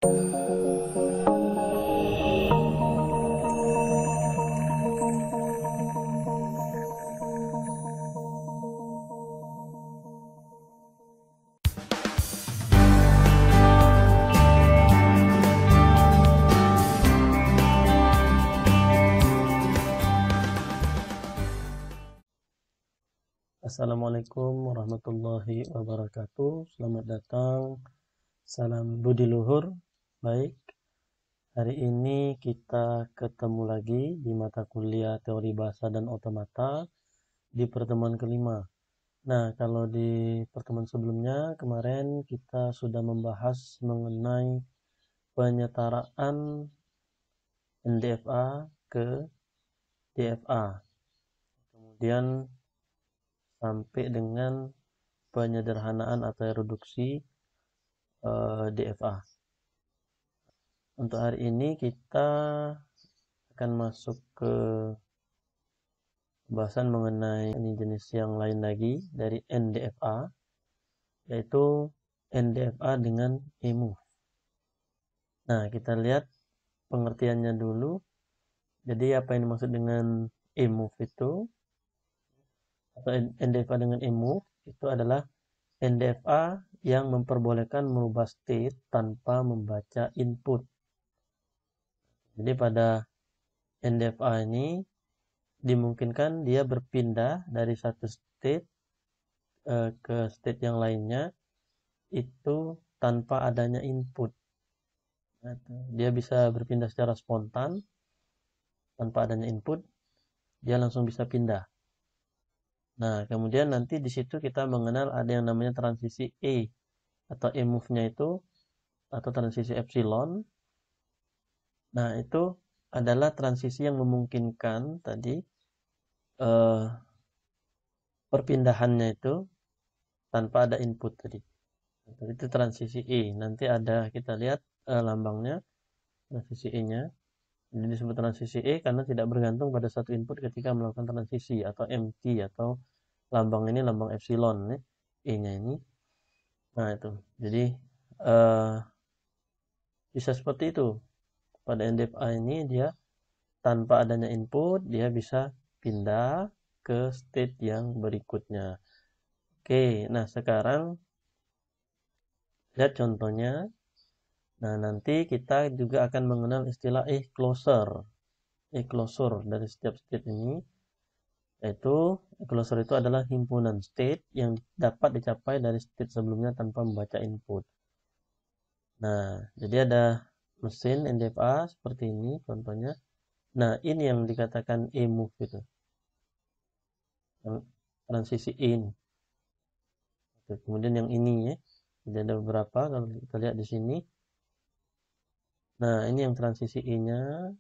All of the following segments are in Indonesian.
Assalamualaikum warahmatullahi wabarakatuh. Selamat datang. Salam budi luhur. Baik, hari ini kita ketemu lagi di mata kuliah teori bahasa dan otomata di pertemuan kelima. Nah, kalau di pertemuan sebelumnya kemarin kita sudah membahas mengenai penyetaraan NDFA ke DFA. Kemudian sampai dengan penyederhanaan atau reduksi DFA. Untuk hari ini kita akan masuk ke pembahasan mengenai jenis yang lain lagi dari NDFA, yaitu NDFA dengan EMOVE. Nah, kita lihat pengertiannya dulu. Jadi apa yang dimaksud dengan EMOVE itu, atau NDFA dengan EMOVE itu adalah NDFA yang memperbolehkan merubah state tanpa membaca input. Jadi pada NDFA ini dimungkinkan dia berpindah dari satu state ke state yang lainnya itu tanpa adanya input. Nah, dia bisa berpindah secara spontan tanpa adanya input, dia langsung bisa pindah. Nah, kemudian nanti di situ kita mengenal ada yang namanya transisi E atau EMOVE-nya itu atau transisi epsilon. Nah, itu adalah transisi yang memungkinkan tadi perpindahannya itu tanpa ada input tadi. Itu transisi E. Nanti ada kita lihat lambangnya transisi E-nya. Jadi disebut transisi E karena tidak bergantung pada satu input ketika melakukan transisi atau MT atau lambang ini lambang epsilon E-nya ini. Nah itu. Jadi bisa seperti itu. Pada NDFA ini dia tanpa adanya input dia bisa pindah ke state yang berikutnya. Oke, nah sekarang lihat contohnya. Nah, nanti kita juga akan mengenal istilah E-closure. E-closure dari setiap state ini, yaitu E-closure itu adalah himpunan state yang dapat dicapai dari state sebelumnya tanpa membaca input. Nah, jadi ada mesin NDFA seperti ini contohnya. Nah, ini yang dikatakan EMOVE itu. Transisi in. Kemudian yang ini ya. Jadi ada beberapa kalau kita lihat di sini. Nah, ini yang transisi E-nya.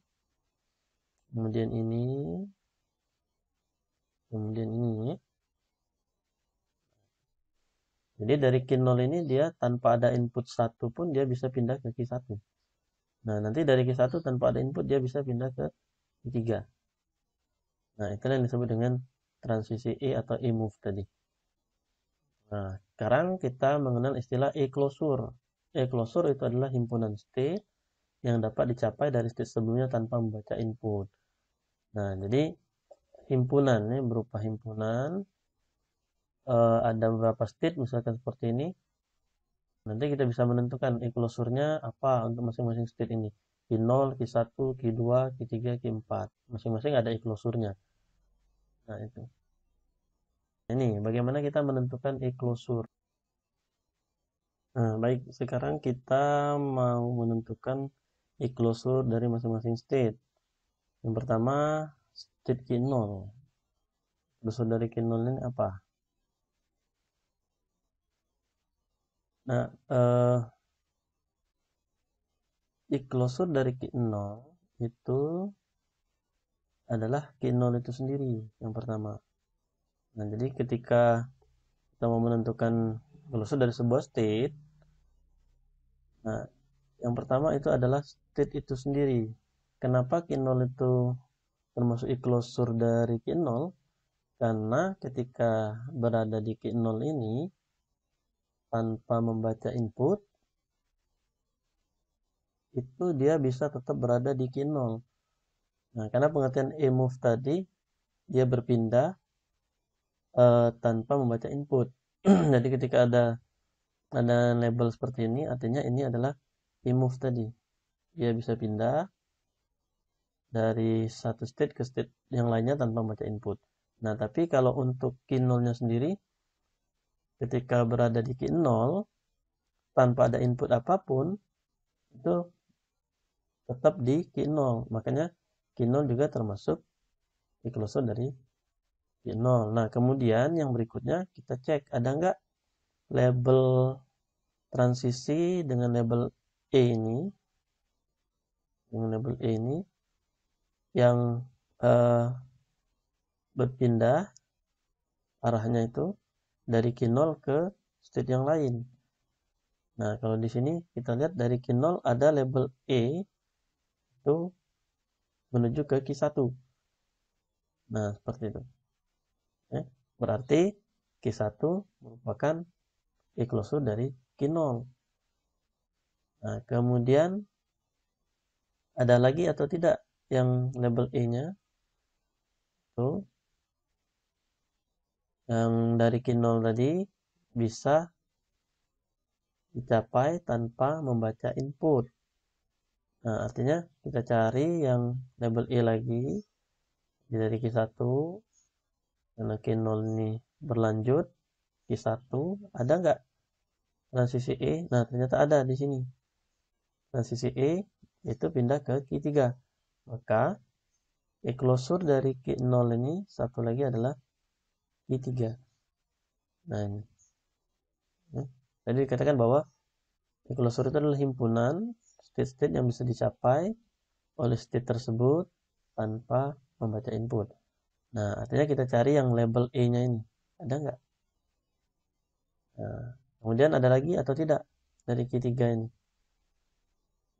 Kemudian ini. Kemudian ini. Jadi dari Q0 ini dia tanpa ada input 1 pun dia bisa pindah ke Q1. Nah, nanti dari Q1 tanpa ada input dia bisa pindah ke Q3. Nah, itulah yang disebut dengan transisi E atau E-move tadi. Nah, sekarang kita mengenal istilah E-closure. E-closure itu adalah himpunan state yang dapat dicapai dari state sebelumnya tanpa membaca input. Nah, jadi himpunan ini berupa himpunan. Ada beberapa state misalkan seperti ini. Nanti kita bisa menentukan E-closure-nya apa untuk masing-masing state ini. Q0, Q1, Q2, Q3, Q4. Masing-masing ada E-closure-nya. Nah, itu. Ini bagaimana kita menentukan E-closure. Nah, baik. Sekarang kita mau menentukan E-closure dari masing-masing state. Yang pertama, state Q0. E-closure dari Q0 ini apa? Nah, E-closure dari Q0 itu adalah Q0 itu sendiri yang pertama. Nah, jadi ketika kita mau menentukan closure dari sebuah state, nah, yang pertama itu adalah state itu sendiri. Kenapa Q0 itu termasuk E-closure dari Q0? Karena ketika berada di Q0 ini tanpa membaca input, itu dia bisa tetap berada di key 0. Nah, karena pengertian emove tadi dia berpindah tanpa membaca input. Jadi ketika ada label seperti ini, artinya ini adalah emove tadi. Dia bisa pindah dari satu state ke state yang lainnya tanpa membaca input. Nah, tapi kalau untuk key 0-nya sendiri, ketika berada di key 0, tanpa ada input apapun, itu tetap di key 0. Makanya key 0 juga termasuk closure dari key 0. Nah, kemudian yang berikutnya kita cek ada nggak label transisi dengan label E ini, yang berpindah arahnya itu dari key 0 ke state yang lain. Nah, kalau di sini kita lihat dari key 0 ada label E itu menuju ke key 1. Nah, seperti itu. Berarti key 1 merupakan closure dari key 0. Nah, kemudian ada lagi atau tidak yang label E-nya? Tuh. Yang dari key 0 tadi bisa dicapai tanpa membaca input. Nah, artinya kita cari yang label E lagi dari key 1. Karena key 0 ini berlanjut key 1, ada nggak transisi E? Nah, ternyata ada di sini. Transisi E itu pindah ke key 3. Maka closure dari key 0 ini satu lagi adalah key 3. Nah, ini. Jadi dikatakan bahwa closure itu adalah himpunan state-state yang bisa dicapai oleh state tersebut tanpa membaca input. Nah, artinya kita cari yang label E-nya ini. Ada nggak? Nah, kemudian ada lagi atau tidak dari key 3 ini?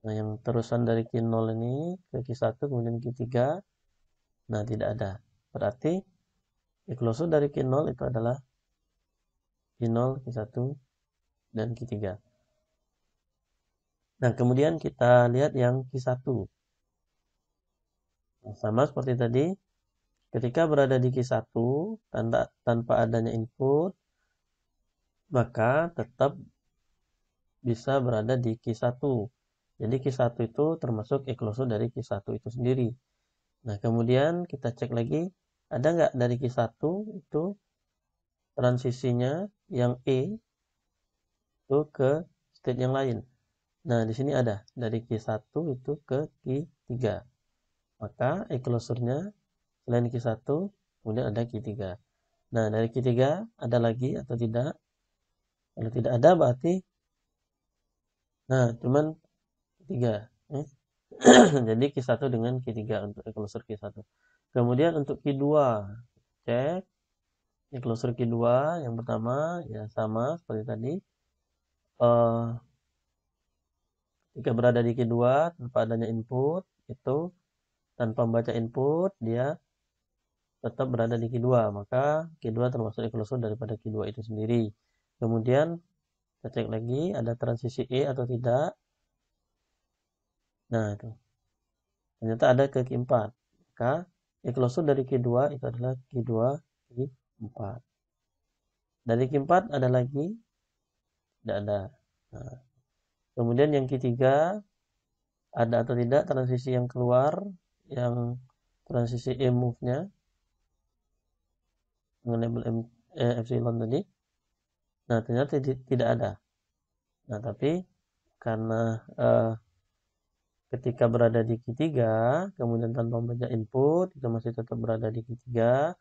Nah, yang terusan dari key 0 ini ke key 1 kemudian key 3. Nah, tidak ada. Berarti closure dari key 0 itu adalah key 0, key 1, dan key 3. Nah, kemudian kita lihat yang key 1. Nah, sama seperti tadi, ketika berada di key 1 tanpa adanya input, maka tetap bisa berada di key 1. Jadi key 1 itu termasuk closure dari key 1 itu sendiri. Nah, kemudian kita cek lagi, ada nggak dari key 1 itu transisinya yang E itu ke state yang lain. Nah, di sini ada dari key 1 itu ke key 3. Maka closure-nya selain key 1 kemudian ada key 3. Nah, dari key 3 ada lagi atau tidak? Kalau tidak ada berarti cuman key 3. Jadi key 1 dengan key 3 untuk closure key 1. Kemudian untuk key 2 cek closure key 2 yang pertama ya sama seperti tadi. Jika berada di key 2 tanpa adanya input itu tanpa membaca input dia tetap berada di key 2, maka key 2 termasuk closure daripada key 2 itu sendiri. Kemudian kita cek lagi ada transisi E atau tidak. Nah, itu ternyata ada ke key 4, maka closure dari key 2 itu adalah key 2 key 4. Dari key 4 ada lagi? Tidak ada. Nah, kemudian yang key 3 ada atau tidak transisi yang keluar, yang transisi E move-nya dengan label epsilon tadi. Nah, ternyata tidak ada. Nah, tapi karena ketika berada di key 3 kemudian tanpa membaca input itu masih tetap berada di key 3,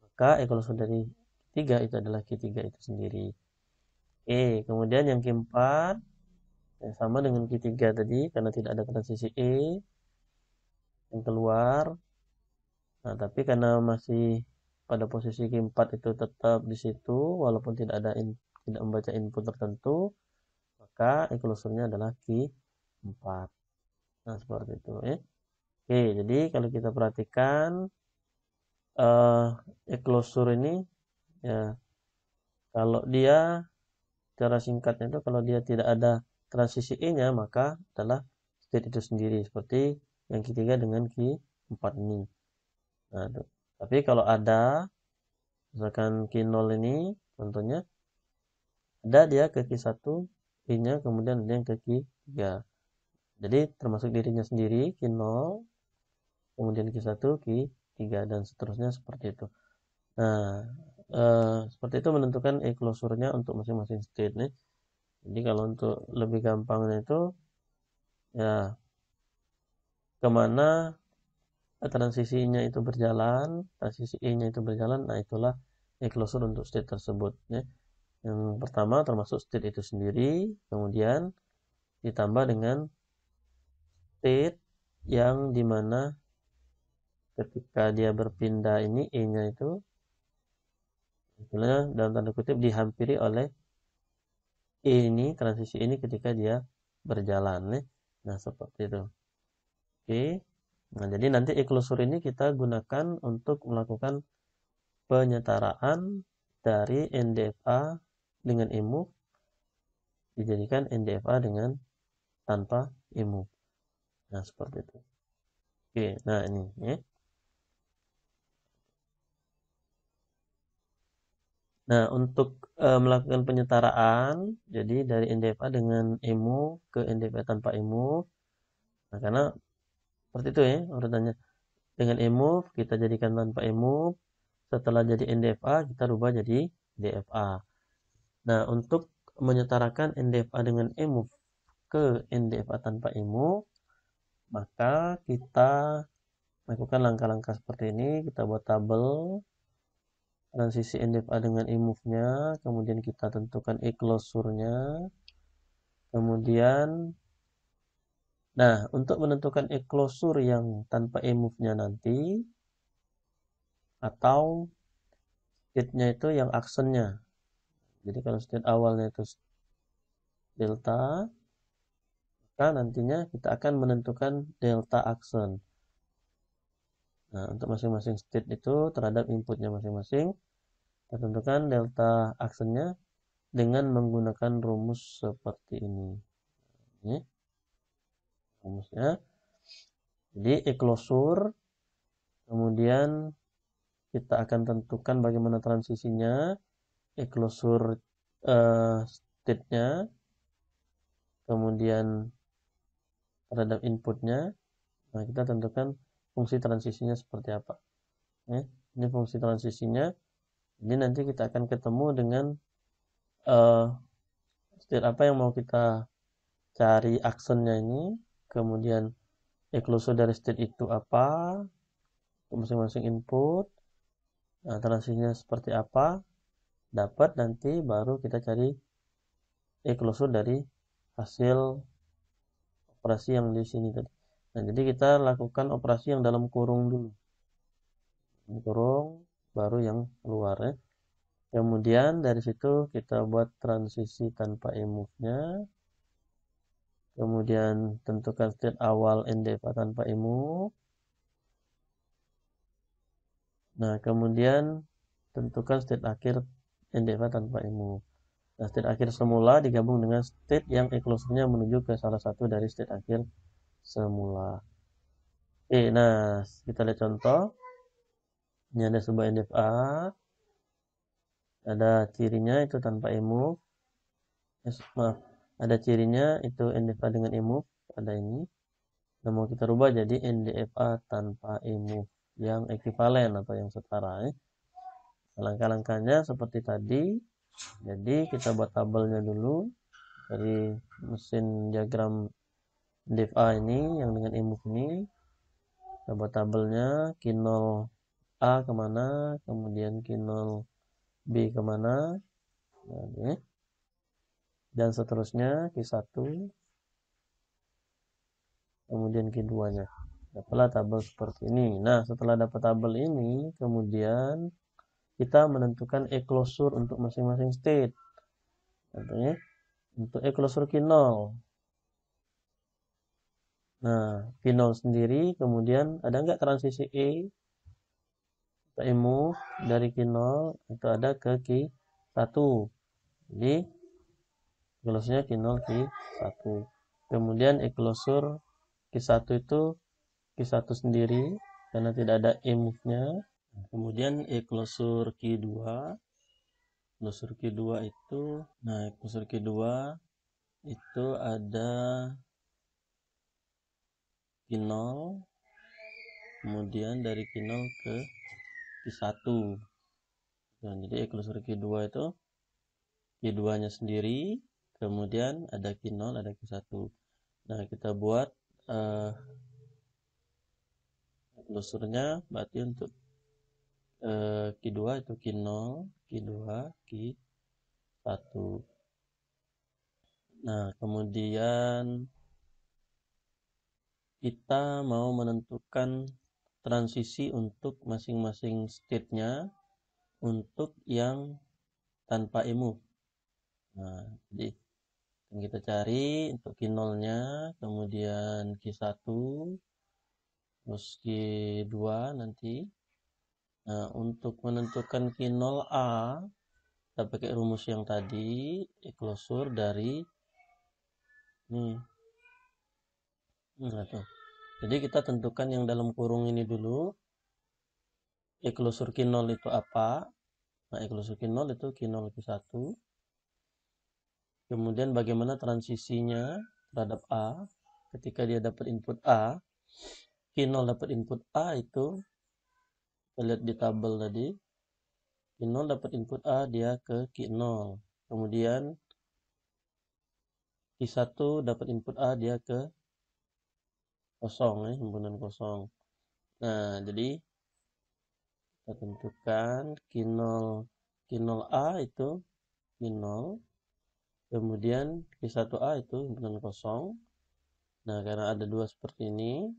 maka closure dari key 3 itu adalah key 3 itu sendiri. Oke, kemudian yang key 4 sama dengan key 3 tadi karena tidak ada transisi E yang keluar. Nah, tapi karena masih pada posisi key 4 itu tetap di situ walaupun tidak membaca input tertentu, maka closure-nya adalah key 4. Nah, seperti itu ya. Oke, jadi kalau kita perhatikan closure ini ya, kalau dia secara singkatnya itu kalau dia tidak ada transisi E-nya maka adalah state itu sendiri, seperti yang ketiga dengan key 4 ini. Nah, tapi kalau ada misalkan key 0 ini contohnya ada dia ke key 1 key-nya, kemudian ada yang ke key 3. Jadi termasuk dirinya sendiri key 0, kemudian key 1, key 3 dan seterusnya seperti itu. Nah, seperti itu menentukan closure-nya untuk masing-masing state nih. Jadi kalau untuk lebih gampangnya itu ya kemana transisi-nya itu berjalan, transisi E-nya itu berjalan, nah itulah closure untuk state tersebut ya. Yang pertama termasuk state itu sendiri, kemudian ditambah dengan state yang dimana ketika dia berpindah ini E-nya itu istilahnya dalam tanda kutip dihampiri oleh E ini, transisi ini ketika dia berjalan nih. Nah, seperti itu. Oke. Nah, jadi nanti closure ini kita gunakan untuk melakukan penyetaraan dari NDFA dengan emove dijadikan NDFA dengan tanpa emove. Nah, seperti itu. Oke, nah ini ya. Nah, untuk melakukan penyetaraan, jadi dari NDFA dengan emove ke NDFA tanpa emove. Nah, karena seperti itu ya urutannya. Dengan emove kita jadikan tanpa emove. Setelah jadi NDFA kita rubah jadi DFA. Nah, untuk menyetarakan NDFA dengan emove ke NDFA tanpa emove, maka kita lakukan langkah-langkah seperti ini. Kita buat tabel transisi NDFA dengan emove-nya, kemudian kita tentukan closure-nya, kemudian nah, untuk menentukan closure yang tanpa emove-nya nanti atau state-nya itu yang aksennya. Jadi kalau state awalnya itu delta, maka nantinya kita akan menentukan delta aksen. Nah, untuk masing-masing state itu terhadap inputnya masing-masing, kita tentukan delta aksennya dengan menggunakan rumus seperti ini. Ini rumusnya. Jadi closure, kemudian kita akan tentukan bagaimana transisinya, closure state-nya, kemudian terhadap inputnya. Nah, kita tentukan fungsi transisinya seperti apa. Ini fungsi transisinya. Jadi nanti kita akan ketemu dengan state apa yang mau kita cari aksennya ini, kemudian closure dari state itu apa, untuk masing-masing input. Nah, transisinya seperti apa, dapat nanti baru kita cari closure dari hasil operasi yang di sini tadi. Nah, jadi kita lakukan operasi yang dalam kurung dulu. Kurung baru yang keluar ya. Kemudian dari situ kita buat transisi tanpa emove-nya. Kemudian tentukan state awal NDFA tanpa emove. Nah, kemudian tentukan state akhir NDFA tanpa emove. Nah, state akhir semula digabung dengan state yang closure-nya menuju ke salah satu dari state akhir semula. Oke, nah kita lihat contoh. Ini ada sebuah NDFA. Ada cirinya itu tanpa emove. Maaf, ada cirinya itu NDFA dengan emove. Ada ini. Nah, mau kita rubah jadi NDFA tanpa emove yang ekuivalen atau yang setara. Langkah-langkahnya seperti tadi. Jadi kita buat tabelnya dulu dari mesin diagram NDFA ini yang dengan emove ini. Kita buat tabelnya key 0 A kemana, kemudian key 0 B kemana, dan seterusnya key 1, kemudian key 2 nya. Dapatlah tabel seperti ini. Nah, setelah dapat tabel ini, kemudian kita menentukan closure untuk masing-masing state. Contohnya untuk closure key 0. Nah, key 0 sendiri, kemudian ada nggak transisi E? Kita move dari key 0 itu ada ke key 1. Jadi closure-nya key 0 key 1. Kemudian closure Q1 itu Q1 sendiri karena tidak ada e-move-nya. Kemudian e-closure Q2. Closure Q2 itu, closure Q2 itu ada Q0, kemudian dari Q0 ke Q1. Nah, jadi e-closure Q2 itu Q2-nya sendiri, kemudian ada Q0, ada Q1. Nah, kita buat closure-nya berarti untuk Q2 itu Q0, Q2, Q1. Nah, kemudian kita mau menentukan transisi untuk masing-masing state-nya untuk yang tanpa e-move. Nah, jadi kita cari untuk Q0-nya, kemudian Q1, terus Q2 nanti. Nah, untuk menentukan Q0A, kita pakai rumus yang tadi, e-closure dari ini. Nah, tuh. Jadi kita tentukan yang dalam kurung ini dulu. E-closure Q0 itu apa? Nah, e-closure Q0 itu Q0 Q1. Kemudian bagaimana transisinya terhadap A ketika dia dapat input A. Q0 dapat input A itu kita lihat di tabel tadi. Q0 dapat input A dia ke Q0. Kemudian Q1 dapat input A dia ke kosong ya, himpunan kosong. Nah, jadi kita tentukan Q0A itu Q0, kemudian Q1A itu himpunan kosong. Nah, karena ada dua seperti ini,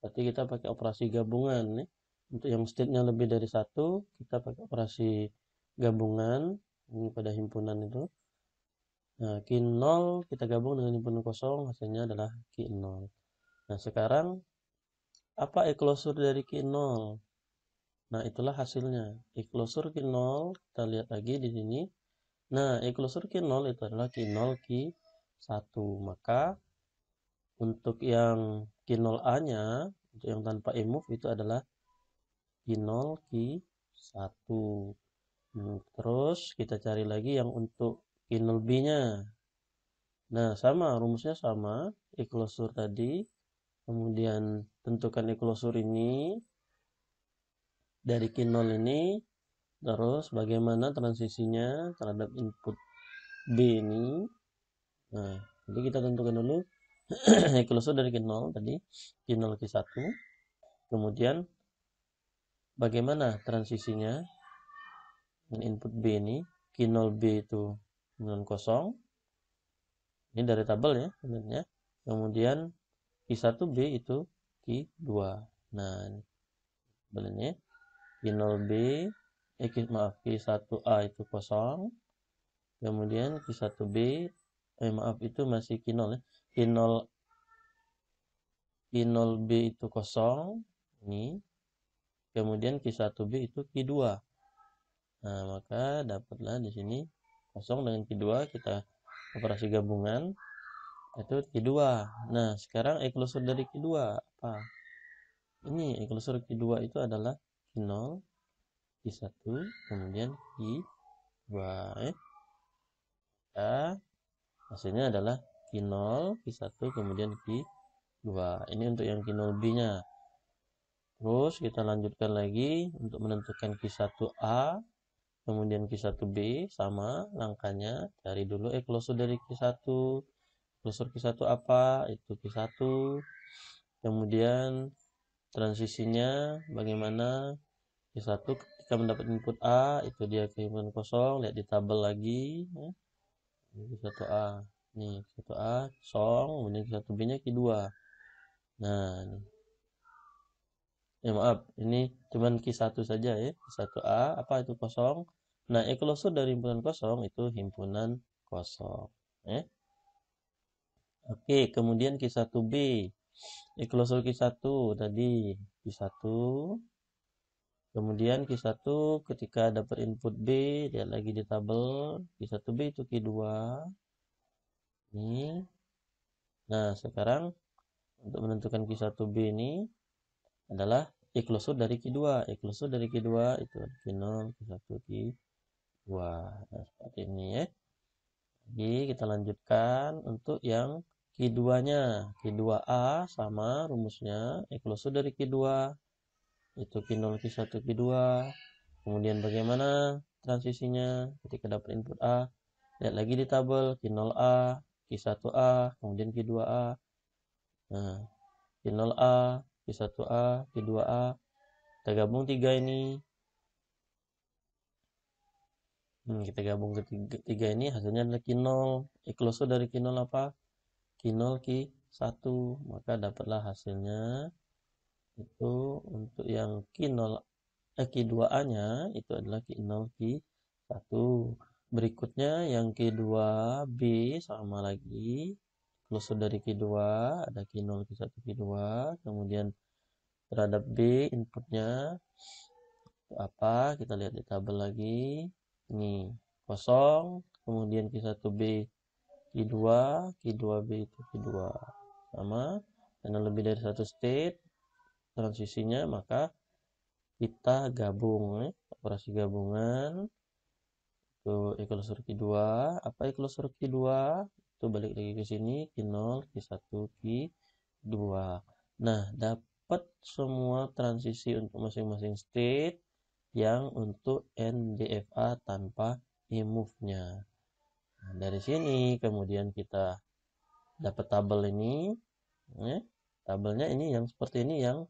berarti kita pakai operasi gabungan nih. Untuk yang state-nya lebih dari satu, kita pakai operasi gabungan ini pada himpunan itu. Nah, Q0 kita gabung dengan himpunan kosong, hasilnya adalah Q0. Nah, sekarang apa e-closure dari Q0? Nah, itulah hasilnya. E-closure Q0, kita lihat lagi di sini. Nah, e-closure Q0 itu adalah Q0 Q1. Maka untuk yang Q0A-nya, untuk yang tanpa e-move itu adalah Q0 Q1. Terus kita cari lagi yang untuk Q0B-nya. Nah, sama, rumusnya sama. E-closure tadi. Kemudian tentukan e-closure ini dari Q0 ini. Terus bagaimana transisinya terhadap input B ini. Nah, jadi kita tentukan dulu e-closure dari Q0 tadi. Q0 Q1. Kemudian bagaimana transisinya dengan input B ini. Q0B itu dengan kosong. Ini dari tabel ya sebenarnya. Kemudian Q1B itu Q2. Nah, tabelnya Q0B Q1A itu kosong. Kemudian Q1B itu masih Q0 ya. Q0B itu kosong. Ini. Kemudian Q1B itu Q2. Nah, maka dapatlah di sini kosong dengan Q2 kita operasi gabungan itu Q2. Nah, sekarang e-closure dari Q2 apa? Ini e-closure Q2 itu adalah Q0, Q1, kemudian Q2 ya. Hasilnya adalah Q0, Q1, kemudian Q2. Ini untuk yang Q0B-nya. Terus kita lanjutkan lagi untuk menentukan Q1A, kemudian Q1B, sama langkahnya. Cari dulu e-closure dari Q1. Closure Q1 apa? Itu Q1. Kemudian transisinya bagaimana? Q1 ketika mendapat input A, itu dia ke himpunan kosong. Lihat di tabel lagi. Q1A. Nih, Q1A kosong, kemudian Q1B-nya Q2. Nah, maaf, ini cuman Q1 saja ya. Q1A, apa itu kosong? Nah, e-closure dari himpunan kosong itu himpunan kosong. Oke, kemudian Q1B. E-closure Q1 tadi Q1. Kemudian Q1 ketika dapat input B, lihat lagi di tabel. Q1B itu Q2. Ini. Nah, sekarang untuk menentukan Q1B ini adalah E-closure dari Q2. E-closure dari Q2 itu Q0, Q1, Q2. Nah, seperti ini ya. Jadi kita lanjutkan untuk yang Q2-nya. Q2A sama rumusnya E-closure dari Q2 itu Q0, Q1, Q2. Kemudian bagaimana transisinya ketika dapat input A? Lihat lagi di tabel Q0A, Q1A, kemudian Q2A. Nah, Q0A, Q1A, Q2A. Kita gabung tiga ini. Kita gabung ketiga ini hasilnya adalah Q0. E-closure dari Q0 apa? Q0, Q1. Maka dapatlah hasilnya itu untuk yang Q2A-nya itu adalah Q0, Q1. Berikutnya yang Q2B sama lagi. Closure dari Q2 ada Q0, Q1, Q2. Kemudian terhadap B inputnya itu apa? Kita lihat di tabel lagi. Ini kosong. Kemudian Q1B Q2, Q2B itu Q2. Sama. Karena lebih dari satu state transisinya maka kita gabung operasi gabungan itu E-closure Q2. Apa E-closure Q2? Itu balik lagi ke sini Q0, Q1, Q2. Nah, dapat semua transisi untuk masing-masing state yang untuk NDFA tanpa e-move-nya. Nah, dari sini kemudian kita dapat tabel ini. Tabelnya ini yang seperti ini yang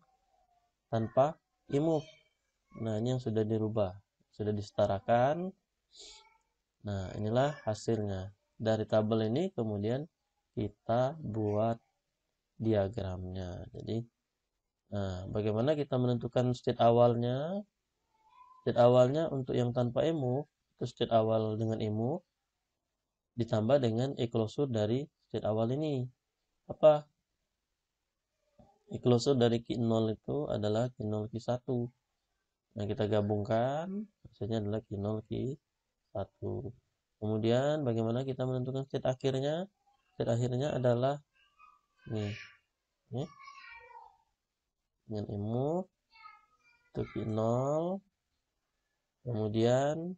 tanpa e-move. Nah, ini yang sudah dirubah, sudah disetarakan. Nah, inilah hasilnya. Dari tabel ini kemudian kita buat diagramnya. Jadi, nah, bagaimana kita menentukan state awalnya? State awalnya untuk yang tanpa e-move, itu state awal dengan e-move, ditambah dengan E-closure dari state awal ini. Apa? E-closure dari Q0 itu adalah Q0, Q1. Nah, kita gabungkan, hasilnya adalah Q0, Q1. Kemudian bagaimana kita menentukan state akhirnya? State akhirnya adalah nih, dengan e-move itu Q0. Kemudian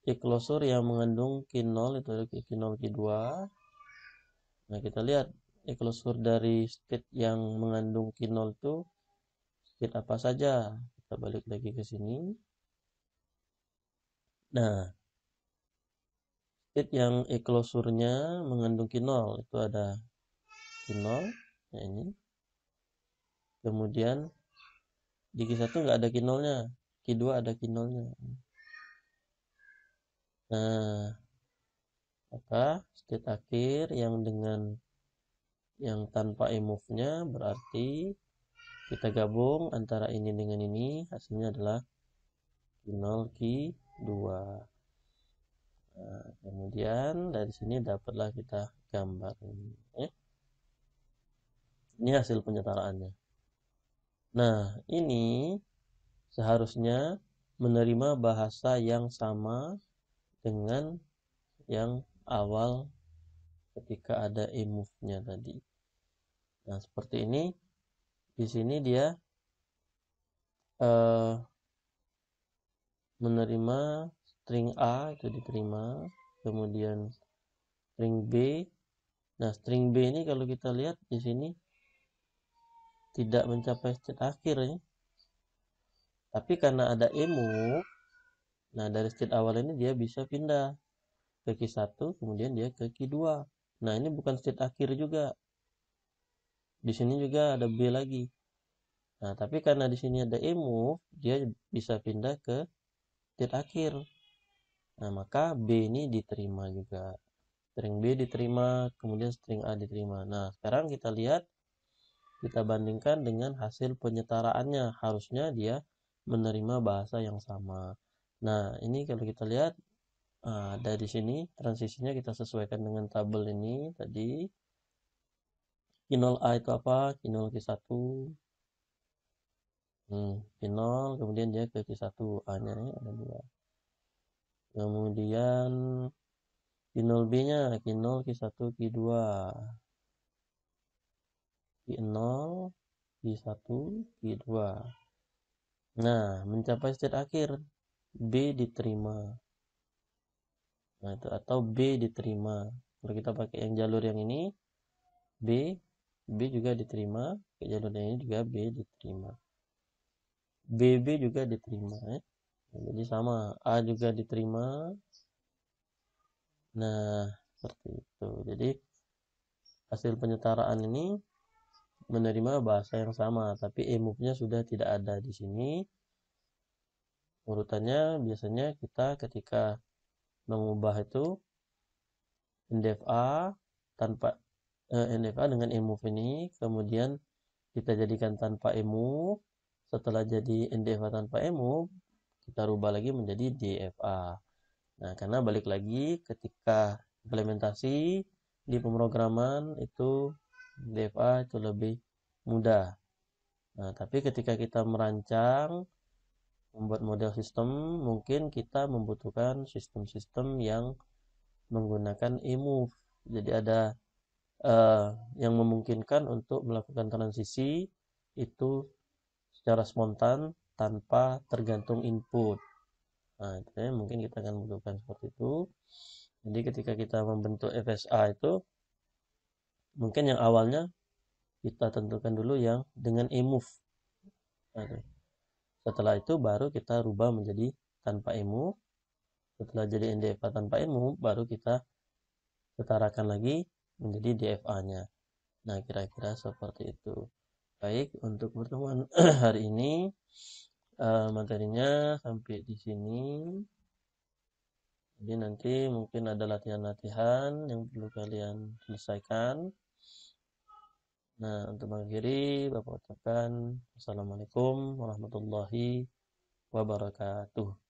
E-closure yang mengandung Q0 itu Q0, Q2. Nah, kita lihat E-closure dari state yang mengandung Q0 itu state apa saja. Kita balik lagi ke sini. Nah, state yang E-closure-nya mengandung Q0 itu ada Q0, ya ini. Kemudian di Q1 nggak ada Q0-nya, Q2 ada Q0-nya. Nah, maka state akhir yang dengan yang tanpa e-move-nya berarti kita gabung antara ini dengan ini, hasilnya adalah Q0, Q2. Nah, kemudian dari sini dapatlah kita gambar ini. Ini hasil penyetaraannya. Nah, ini seharusnya menerima bahasa yang sama dengan yang awal ketika ada e-move-nya tadi. Nah, seperti ini. Di sini dia menerima string A itu diterima, kemudian string B. Nah, string B ini kalau kita lihat di sini tidak mencapai state akhir ya. Tapi karena ada e-move, nah dari state awal ini dia bisa pindah ke Q1, kemudian dia ke Q2. Nah, ini bukan state akhir juga. Di sini juga ada B lagi. Nah, tapi karena di sini ada e-move, dia bisa pindah ke state akhir. Nah, maka B ini diterima juga. String B diterima, kemudian string A diterima. Nah, sekarang kita lihat, kita bandingkan dengan hasil penyetaraannya. Harusnya dia menerima bahasa yang sama. Nah, ini kalau kita lihat, dari sini transisinya kita sesuaikan dengan tabel ini tadi. Q0A itu apa? Q0 Q1. Q0, kemudian dia ke Q1. A-nya ada 2. Kemudian Q0B-nya, Q0, Q1, Q2. Q0, Q1, Q2. Nah, mencapai state akhir, B diterima. Nah, itu atau B diterima. Kalau kita pakai yang jalur yang ini, B juga diterima. Pakai jalur yang ini juga B diterima. BB juga diterima. Jadi sama, A juga diterima. Nah, seperti itu. Jadi, hasil penyetaraan ini menerima bahasa yang sama, tapi emove-nya sudah tidak ada di sini. Urutannya biasanya kita ketika mengubah itu NDFA tanpa NDFA dengan emove ini, kemudian kita jadikan tanpa emove. Setelah jadi NDFA tanpa emove, kita rubah lagi menjadi DFA. Nah, karena balik lagi ketika implementasi di pemrograman itu DFA itu lebih mudah. Nah, tapi ketika kita merancang membuat model sistem, mungkin kita membutuhkan sistem-sistem yang menggunakan emove. Jadi ada yang memungkinkan untuk melakukan transisi itu secara spontan tanpa tergantung input. Nah, itu ya, mungkin kita akan membutuhkan seperti itu. Jadi ketika kita membentuk FSA itu, mungkin yang awalnya kita tentukan dulu yang dengan emove. Nah, setelah itu baru kita rubah menjadi tanpa emove. Setelah jadi NDFA tanpa emove, baru kita setarakan lagi menjadi DFA-nya. Nah, kira-kira seperti itu. Baik, untuk pertemuan hari ini materinya sampai di sini. Jadi nanti mungkin ada latihan-latihan yang perlu kalian selesaikan. Nah, untuk mengakhiri, Bapak ucapkan Assalamualaikum warahmatullahi wabarakatuh.